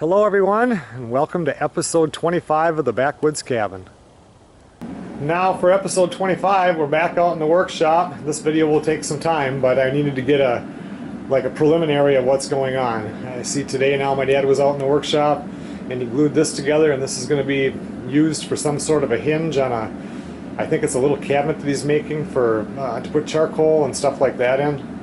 Hello everyone, and welcome to episode 25 of the Backwoods Cabin. Now for episode 25, we're back out in the workshop. This video will take some time, but I needed to get a preliminary of what's going on. I see today now my dad was out in the workshop and he glued this together, and this is going to be used for some sort of a hinge on I think it's a little cabinet that he's making for to put charcoal and stuff like that in.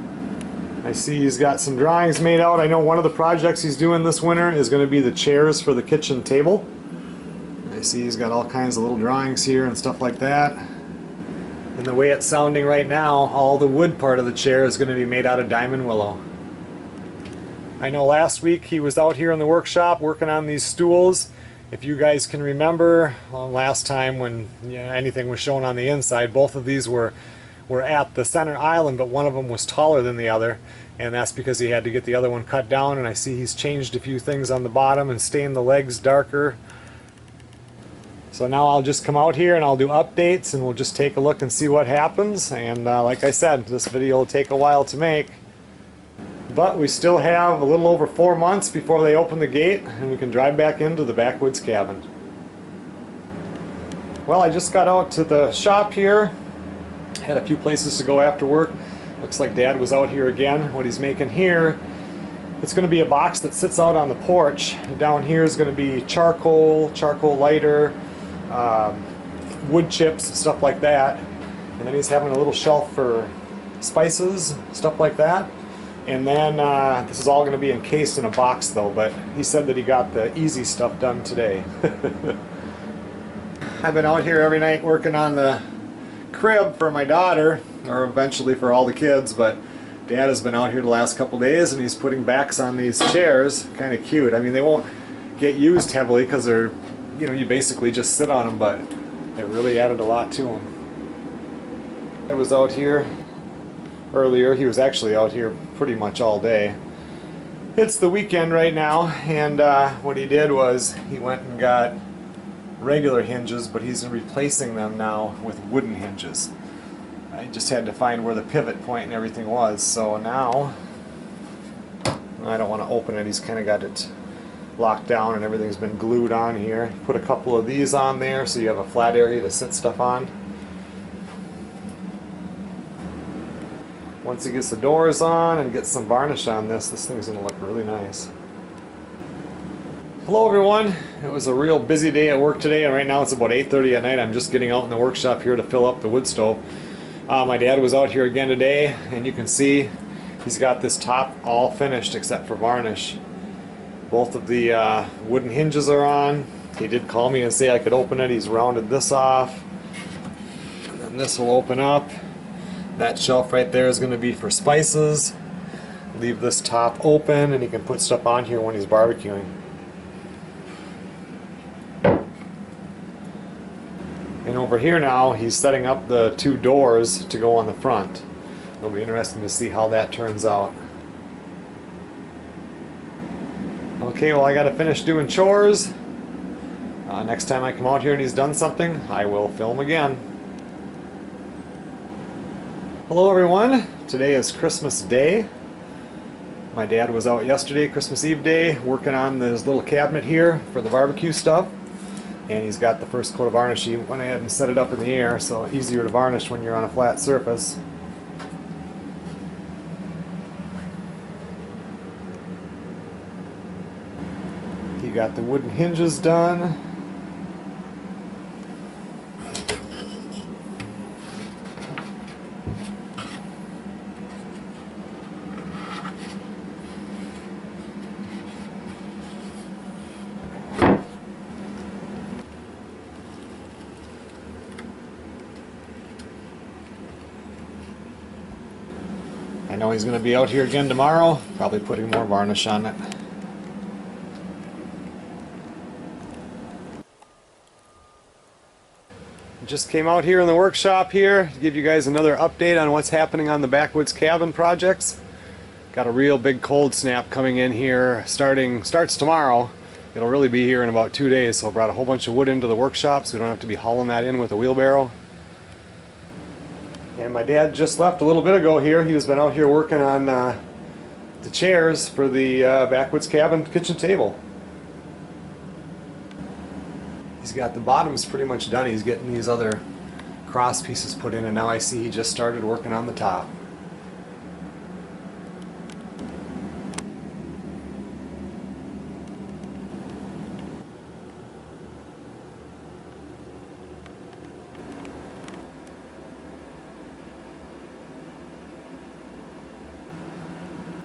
I see he's got some drawings made out. I know one of the projects he's doing this winter is going to be the chairs for the kitchen table. I see he's got all kinds of little drawings here and stuff like that. And the way it's sounding right now, all the wood part of the chair is going to be made out of diamond willow. I know last week he was out here in the workshop working on these stools. If you guys can remember, last time when anything was shown on the inside, both of these were at the center island, but one of them was taller than the other, and that's because he had to get the other one cut down. And I see he's changed a few things on the bottom and stained the legs darker. So now I'll just come out here and I'll do updates, and we'll just take a look and see what happens. And like I said, this video will take a while to make, but we still have a little over 4 months before they open the gate and we can drive back into the Backwoods Cabin. Well, I just got out to the shop here. Had a few places to go after work. Looks like Dad was out here again. What he's making here, it's going to be a box that sits out on the porch. Down here is going to be charcoal lighter, wood chips, stuff like that. And then he's having a little shelf for spices, stuff like that. And then this is all going to be encased in a box though, but he said that he got the easy stuff done today. I've been out here every night working on the crib for my daughter, or eventually for all the kids, but Dad has been out here the last couple days and he's putting backs on these chairs. Kind of cute. I mean, they won't get used heavily because they're, you basically just sit on them, but it really added a lot to them. I was out here earlier. He was actually out here pretty much all day. It's the weekend right now, and what he did was he went and got regular hinges, but he's replacing them now with wooden hinges. I just had to find where the pivot point and everything was, so now I don't want to open it. He's kind of got it locked down and everything's been glued on here. Put a couple of these on there so you have a flat area to sit stuff on. Once he gets the doors on and gets some varnish on this thing's going to look really nice. Hello everyone. It was a real busy day at work today, and right now it's about 8:30 at night. I'm just getting out in the workshop here to fill up the wood stove. My dad was out here again today, and you can see he's got this top all finished except for varnish. Both of the wooden hinges are on. He did call me and say I could open it. He's rounded this off, and then this will open up. That shelf right there is going to be for spices. Leave this top open and he can put stuff on here when he's barbecuing. And over here now he's setting up the two doors to go on the front. It'll be interesting to see how that turns out. Okay, well, I gotta finish doing chores. Next time I come out here and he's done something, I will film again. Hello everyone, today is Christmas Day. My dad was out yesterday, Christmas Eve day, working on this little cabinet here for the barbecue stuff. And he's got the first coat of varnish. He went ahead and set it up in the air, so easier to varnish when you're on a flat surface. He got the wooden hinges done. I know he's going to be out here again tomorrow, probably putting more varnish on it. Just came out here in the workshop here to give you guys another update on what's happening on the Backwoods Cabin projects. Got a real big cold snap coming in here. Starts tomorrow. It'll really be here in about 2 days, so I brought a whole bunch of wood into the workshop so we don't have to be hauling that in with a wheelbarrow. And my dad just left a little bit ago here. He's been out here working on the chairs for the Backwoods Cabin kitchen table. He's got the bottoms pretty much done. He's getting these other cross pieces put in, and now I see he just started working on the top.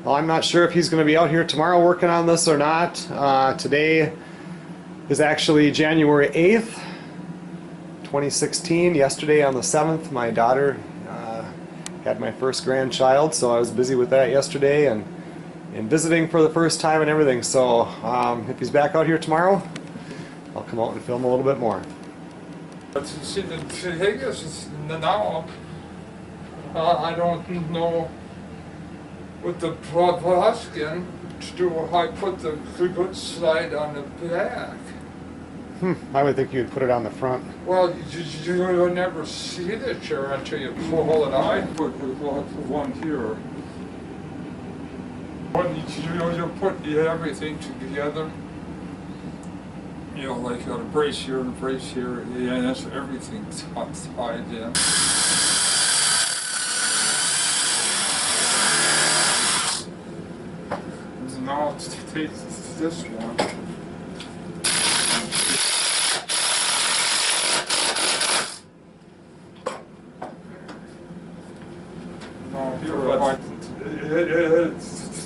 Well, I'm not sure if he's going to be out here tomorrow working on this or not. Today is actually January 8th, 2016. Yesterday on the 7th, my daughter had my first grandchild, so I was busy with that yesterday and visiting for the first time and everything. So if he's back out here tomorrow, I'll come out and film a little bit more. But see, the thing is now, I don't know with the plaskin to do. I put the good side on the back. I would think you'd put it on the front. Well, you'll never see the chair until you pull it out. I put one here. When you put everything together, you know, like a brace here and a brace here, and that's everything tied in. Now let's take this one.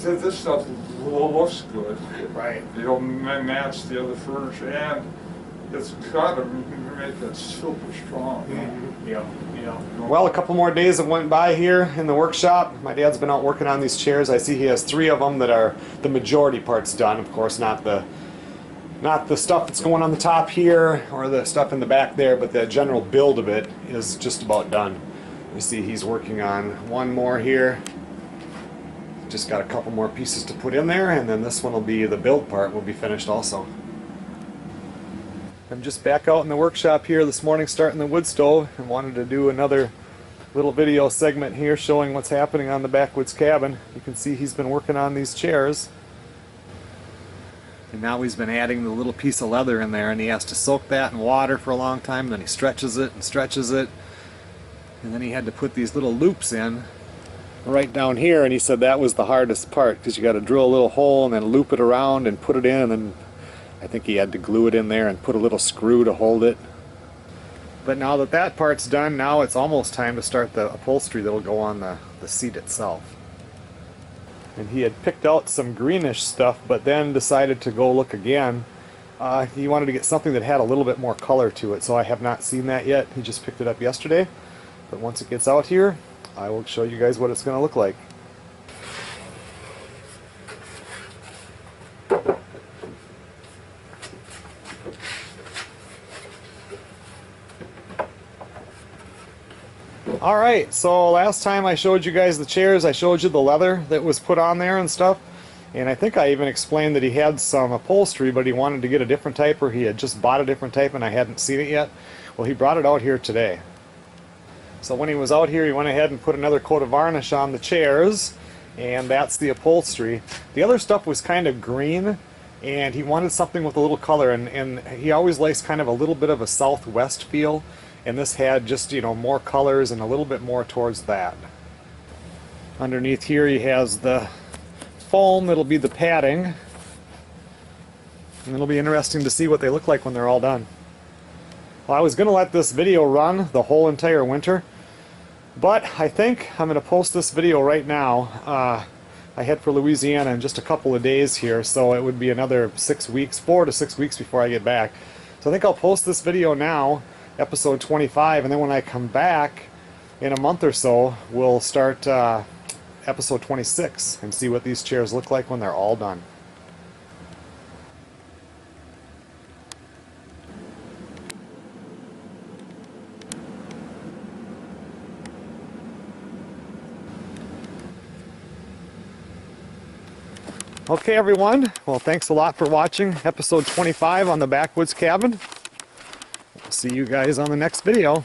This stuff looks good. Right. It'll match the other furniture, and it's got to make it super strong. Mm-hmm. Yeah. Well, a couple more days have went by here in the workshop. My dad's been out working on these chairs. I see he has 3 of them that are the majority parts done. Of course, not the stuff that's going on the top here or the stuff in the back there, but the general build of it is just about done. You see he's working on one more here. Just got a couple more pieces to put in there, and then this one will be, the build part will be finished also. I'm just back out in the workshop here this morning starting the wood stove, and wanted to do another little video segment here showing what's happening on the Backwoods Cabin. You can see he's been working on these chairs, and now he's been adding the little piece of leather in there, and he has to soak that in water for a long time, and then he stretches it and stretches it, and then he had to put these little loops in right down here, and he said that was the hardest part, because you got to drill a little hole and then loop it around and put it in, and then I think he had to glue it in there and put a little screw to hold it. But now that that part's done, now it's almost time to start the upholstery that'll go on the seat itself. And he had picked out some greenish stuff, but then decided to go look again. He wanted to get something that had a little bit more color to it, so I have not seen that yet. He just picked it up yesterday, but once it gets out here, I will show you guys what it's going to look like. Alright, so last time I showed you guys the chairs, I showed you the leather that was put on there and stuff. And I think I even explained that he had some upholstery, but he wanted to get a different type, or he had just bought a different type and I hadn't seen it yet. Well, he brought it out here today. So when he was out here, he went ahead and put another coat of varnish on the chairs, and that's the upholstery. The other stuff was kind of green, and he wanted something with a little color, and he always likes kind of a little bit of a southwest feel, and this had just, you know, more colors and a little bit more towards that. Underneath here he has the foam that'll be the padding, and it'll be interesting to see what they look like when they're all done. Well, I was going to let this video run the whole entire winter, but I think I'm going to post this video right now. I head for Louisiana in just a couple of days here, so it would be another 6 weeks, 4 to 6 weeks before I get back. So I think I'll post this video now, episode 25, and then when I come back in a month or so, we'll start episode 26 and see what these chairs look like when they're all done. Okay everyone, well thanks a lot for watching episode 25 on the Backwoods Cabin. We'll see you guys on the next video.